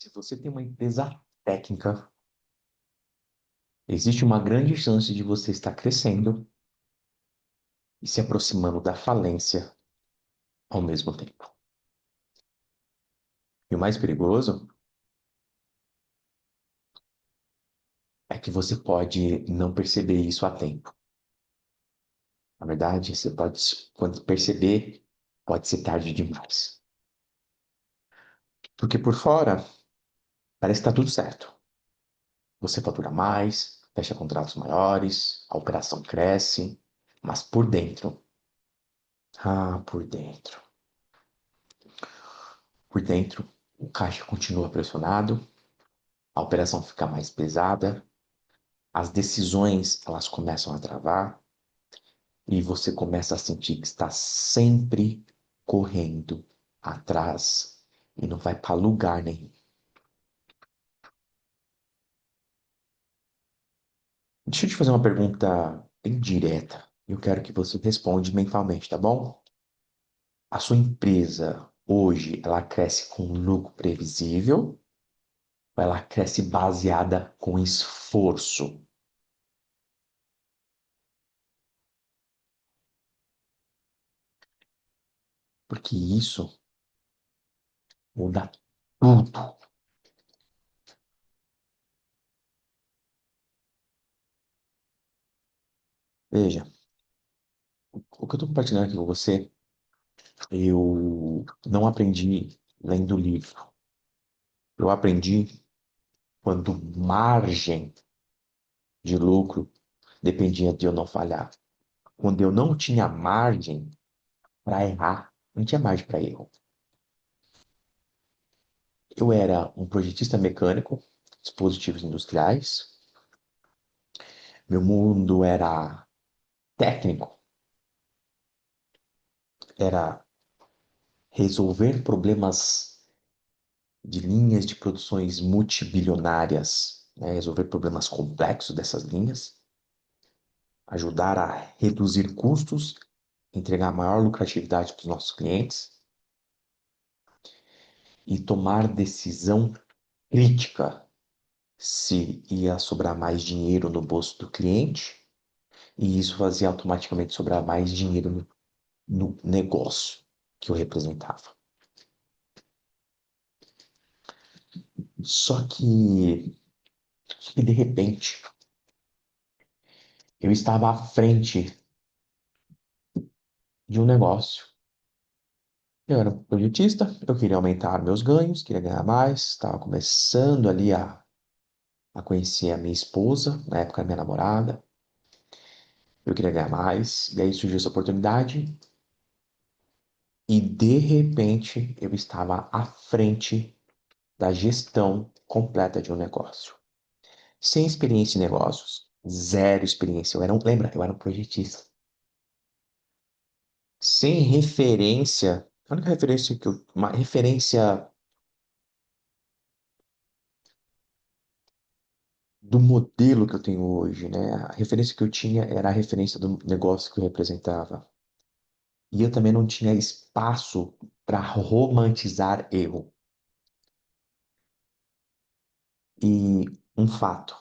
Se você tem uma empresa técnica, existe uma grande chance de você estar crescendo e se aproximando da falência ao mesmo tempo. E o mais perigoso é que você pode não perceber isso a tempo. Na verdade, você pode, quando perceber, pode ser tarde demais. Porque por fora, parece que está tudo certo. Você fatura mais, fecha contratos maiores, a operação cresce, mas por dentro, o caixa continua pressionado, a operação fica mais pesada, as decisões elas começam a travar e você começa a sentir que está sempre correndo atrás e não vai para lugar nenhum. Deixa eu te fazer uma pergunta bem direta. Eu quero que você responda mentalmente, tá bom? A sua empresa hoje, ela cresce com lucro previsível ou ela cresce baseada com esforço? Porque isso muda tudo. Veja, o que eu estou compartilhando aqui com você, eu não aprendi lendo livro. Eu aprendi quando margem de lucro dependia de eu não falhar. Quando eu não tinha margem para errar, não tinha margem para erro. Eu era um projetista mecânico, dispositivos industriais. Meu mundo era técnico, era resolver problemas de linhas de produções multibilionárias, né? Resolver problemas complexos dessas linhas, ajudar a reduzir custos, entregar maior lucratividade para os nossos clientes e tomar decisão crítica se ia sobrar mais dinheiro no bolso do cliente e isso fazia automaticamente sobrar mais dinheiro no negócio que eu representava. Só que de repente eu estava à frente de um negócio. Eu era um projetista, eu queria aumentar meus ganhos, queria ganhar mais, estava começando ali a conhecer a minha esposa, na época a minha namorada, eu queria ganhar mais, e aí surgiu essa oportunidade, e de repente eu estava à frente da gestão completa de um negócio. Sem experiência em negócios, zero experiência. Lembra, eu era um projetista. Sem referência, a única referência uma referência do modelo que eu tenho hoje, né? A referência que eu tinha era a referência do negócio que eu representava. E eu também não tinha espaço para romantizar erro. E um fato,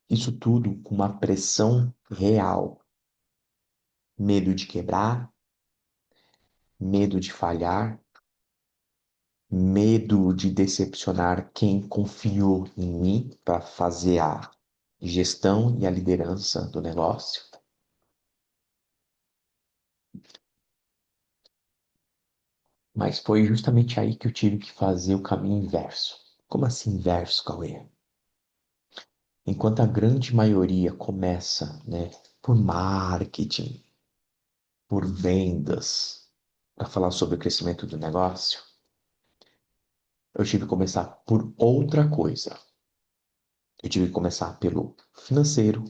isso tudo com uma pressão real, medo de quebrar, medo de falhar, medo de decepcionar quem confiou em mim para fazer a gestão e a liderança do negócio. Mas foi justamente aí que eu tive que fazer o caminho inverso. Como assim inverso, Cauê? Enquanto a grande maioria começa, né, por marketing, por vendas, para falar sobre o crescimento do negócio, eu tive que começar por outra coisa. Eu tive que começar pelo financeiro,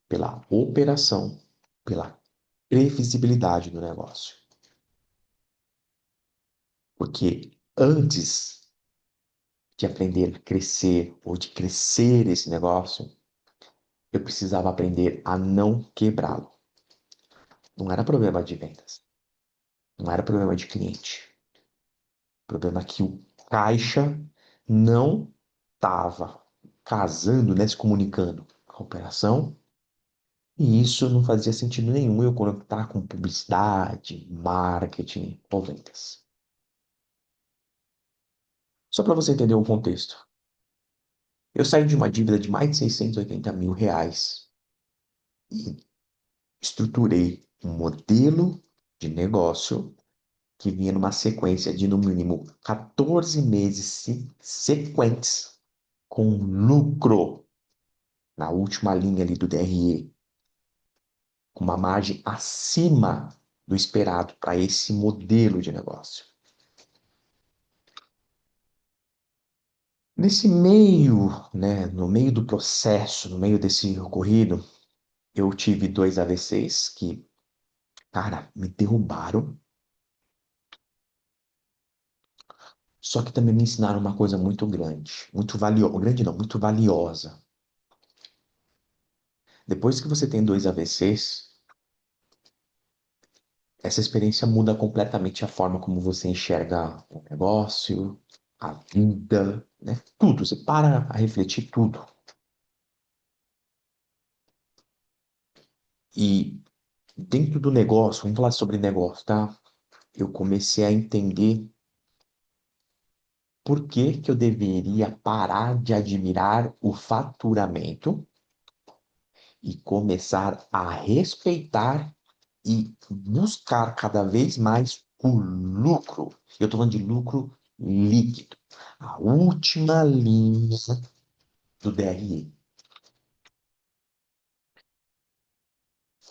pela operação, pela previsibilidade do negócio. Porque antes de aprender a crescer ou de crescer esse negócio, eu precisava aprender a não quebrá-lo. Não era problema de vendas, não era problema de cliente. O problema é que o caixa não estava casando, né, se comunicando com a operação, e isso não fazia sentido nenhum eu conectar com publicidade, marketing ou vendas. Só para você entender o contexto. Eu saí de uma dívida de mais de 680 mil reais e estruturei um modelo de negócio que vinha numa sequência de no mínimo 14 meses sequentes com lucro na última linha ali do DRE, com uma margem acima do esperado para esse modelo de negócio. Nesse meio, né, no meio do processo, no meio desse ocorrido, eu tive dois AVCs que, cara, me derrubaram, só que também me ensinaram uma coisa muito grande, muito valiosa, grande não, muito valiosa. Depois que você tem dois AVCs, essa experiência muda completamente a forma como você enxerga o negócio, a vida, né? Tudo. Você para a refletir tudo. E dentro do negócio, vamos falar sobre negócio, tá? Eu comecei a entender por que que eu deveria parar de admirar o faturamento e começar a respeitar e buscar cada vez mais o lucro. Eu estou falando de lucro líquido. A última linha do DRE.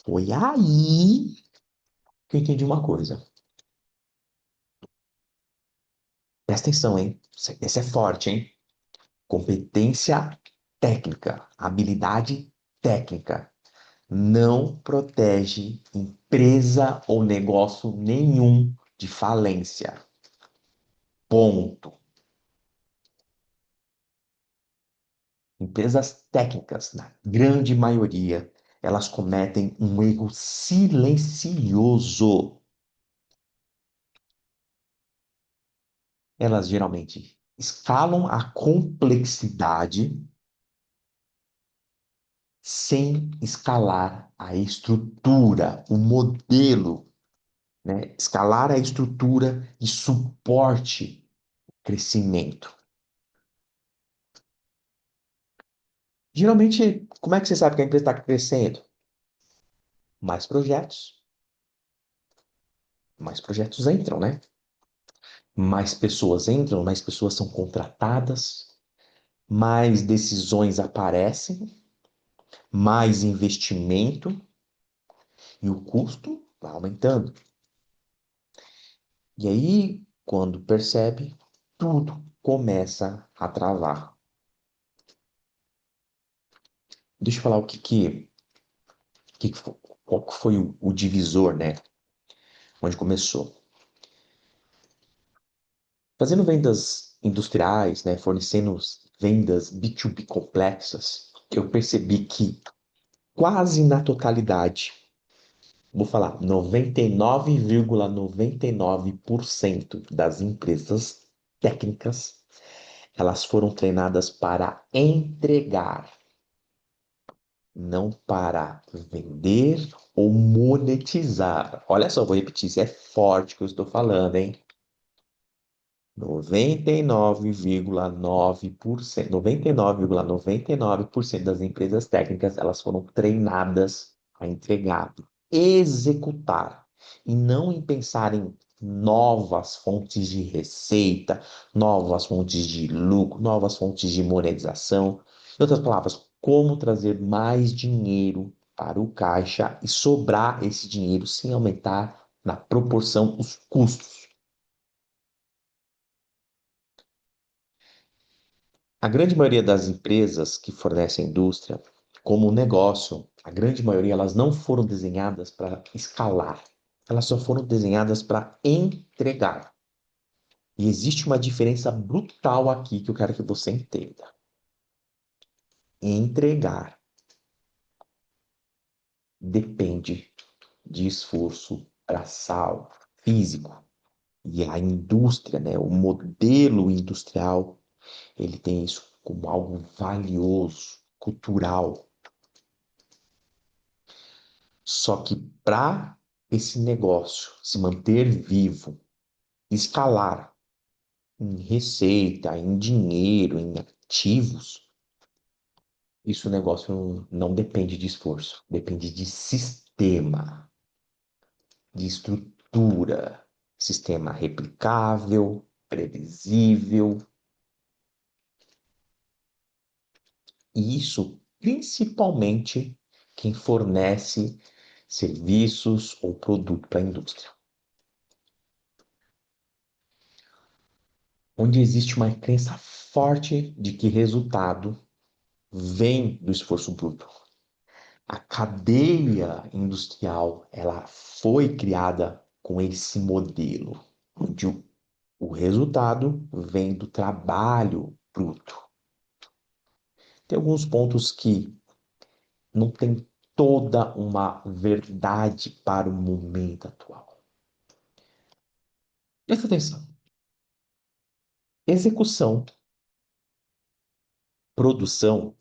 Foi aí que eu entendi uma coisa. Presta atenção, hein? Esse é forte, hein? Competência técnica, habilidade técnica não protege empresa ou negócio nenhum de falência. Ponto. Empresas técnicas, na grande maioria, elas cometem um erro silencioso. Elas geralmente escalam a complexidade sem escalar a estrutura, o modelo, né? Escalar a estrutura de suporte, crescimento. Geralmente, como é que você sabe que a empresa está crescendo? Mais projetos. Mais projetos entram, né? Mais pessoas entram, mais pessoas são contratadas, mais decisões aparecem, mais investimento e o custo vai aumentando. E aí, quando percebe, tudo começa a travar. Deixa eu falar qual que foi o divisor, né? Onde começou. Fazendo vendas industriais, né? Fornecendo vendas B2B complexas, eu percebi que quase na totalidade, vou falar, 99,99% das empresas técnicas, elas foram treinadas para entregar, não para vender ou monetizar. Olha só, vou repetir, isso é forte que eu estou falando, hein? 99,9%, 99,99% das empresas técnicas, elas foram treinadas a entregar, executar, e não em pensar em novas fontes de receita, novas fontes de lucro, novas fontes de monetização. Em outras palavras, como trazer mais dinheiro para o caixa e sobrar esse dinheiro sem aumentar na proporção os custos. A grande maioria das empresas que fornecem indústria, como negócio, a grande maioria elas não foram desenhadas para escalar. Elas só foram desenhadas para entregar. E existe uma diferença brutal aqui que eu quero que você entenda. Entregar depende de esforço braçal, físico. E a indústria, né, o modelo industrial Ele tem isso como algo valioso, cultural. Só que para esse negócio se manter vivo, escalar em receita, em dinheiro, em ativos, isso o negócio não depende de esforço, depende de sistema, de estrutura, sistema replicável, previsível, e isso principalmente quem fornece serviços ou produto para a indústria, onde existe uma crença forte de que resultado vem do esforço bruto. A cadeia industrial, ela foi criada com esse modelo, onde o resultado vem do trabalho bruto. Tem alguns pontos que não tem toda uma verdade para o momento atual. Presta atenção. Execução, produção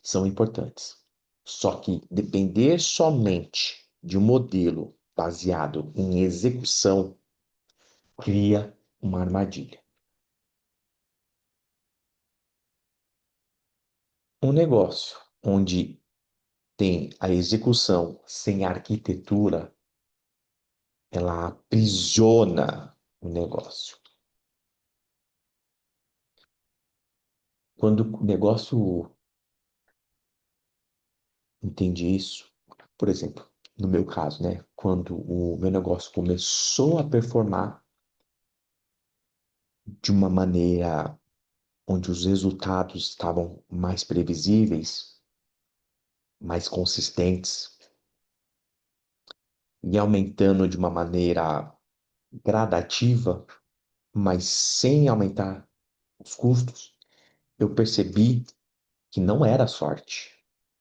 são importantes. Só que depender somente de um modelo baseado em execução cria uma armadilha. Um negócio onde tem a execução sem arquitetura, ela aprisiona o negócio. Quando o negócio entende isso, por exemplo, no meu caso, né, quando o meu negócio começou a performar de uma maneira onde os resultados estavam mais previsíveis, mais consistentes e aumentando de uma maneira gradativa, mas sem aumentar os custos, eu percebi que não era sorte.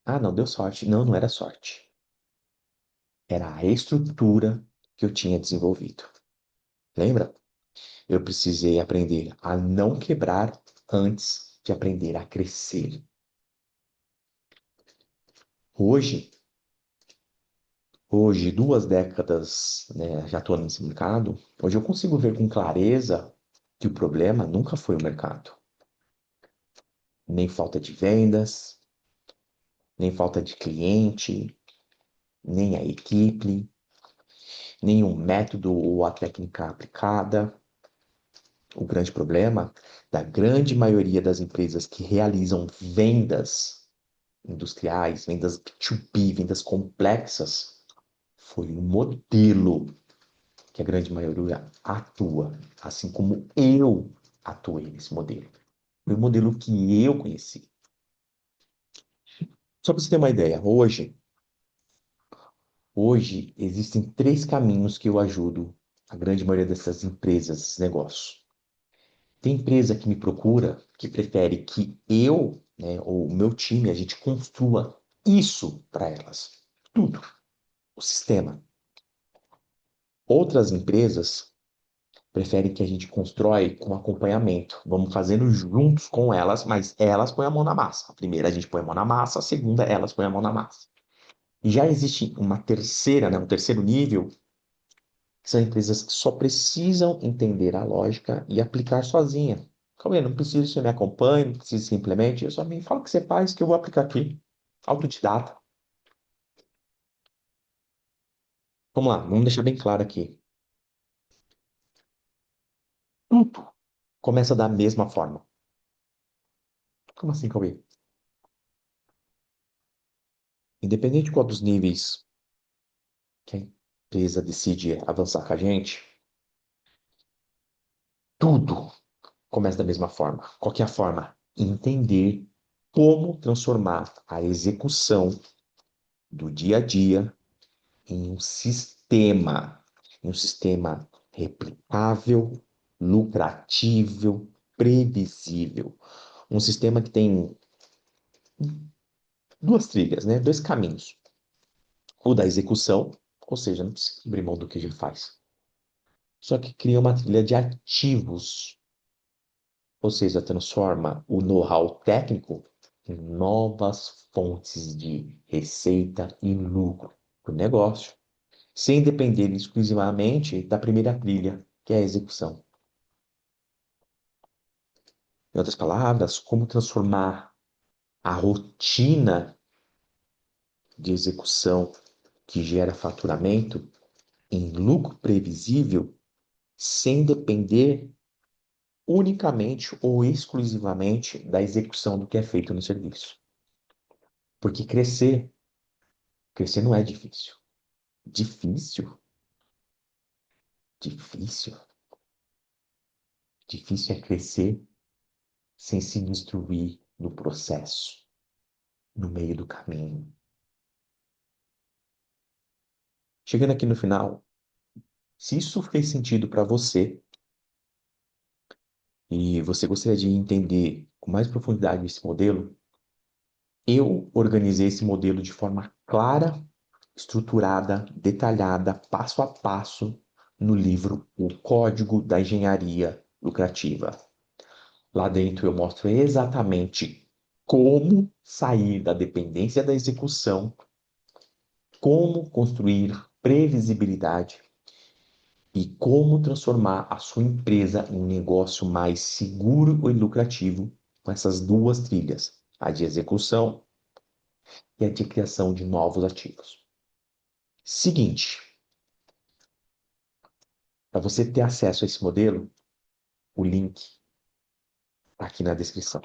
Ah, não deu sorte. Não, não era sorte. Era a estrutura que eu tinha desenvolvido. Lembra? Eu precisei aprender a não quebrar antes de aprender a crescer. Hoje, hoje, 2 décadas, né, já atuando nesse mercado, hoje eu consigo ver com clareza que o problema nunca foi o mercado, nem falta de vendas, nem falta de cliente, nem a equipe, nem o método ou a técnica aplicada. O grande problema da grande maioria das empresas que realizam vendas industriais, vendas B2B, vendas complexas, foi o modelo que a grande maioria atua, assim como eu atuei nesse modelo. Foi o modelo que eu conheci. Só para você ter uma ideia, hoje existem 3 caminhos que eu ajudo a grande maioria dessas empresas, esses negócios. Tem empresa que me procura que prefere que eu, né, ou o meu time, a gente construa isso para elas. Tudo. O sistema. Outras empresas preferem que a gente constrói com acompanhamento. Vamos fazendo juntos com elas, mas elas põem a mão na massa. A primeira a gente põe a mão na massa, a segunda elas põem a mão na massa. E já existe uma terceira, né, um terceiro nível, que são empresas que só precisam entender a lógica e aplicar sozinha. Calma aí, não preciso que você me acompanhe, não preciso que você implemente, eu só me fala o que você faz que eu vou aplicar aqui. Autodidata. Vamos lá, vamos deixar bem claro aqui. Tudo começa da mesma forma. Como assim, Cauê? Independente de qual dos níveis que a empresa decide avançar com a gente, tudo começa da mesma forma. Qual que é a forma? Entender como transformar a execução do dia a dia em um sistema replicável, lucratível, previsível. Um sistema que tem 2 trilhas, né? 2 caminhos. O da execução, ou seja, não precisa abrir mão do que já faz. Só que cria uma trilha de ativos ou seja, transforma o know-how técnico em novas fontes de receita e lucro para o negócio, sem depender exclusivamente da primeira trilha, que é a execução. Em outras palavras, como transformar a rotina de execução que gera faturamento em lucro previsível sem depender unicamente ou exclusivamente da execução do que é feito no serviço. Porque crescer não é difícil. Difícil? Difícil? Difícil é crescer sem se destruir no processo, no meio do caminho. Chegando aqui no final, se isso fez sentido para você e você gostaria de entender com mais profundidade esse modelo, eu organizei esse modelo de forma clara, estruturada, detalhada, passo a passo, no livro O Código da Engenharia Lucrativa. Lá dentro eu mostro exatamente como sair da dependência da execução, como construir previsibilidade e como transformar a sua empresa em um negócio mais seguro e lucrativo com essas duas trilhas, a de execução e a de criação de novos ativos. Seguinte, para você ter acesso a esse modelo, o link está aqui na descrição.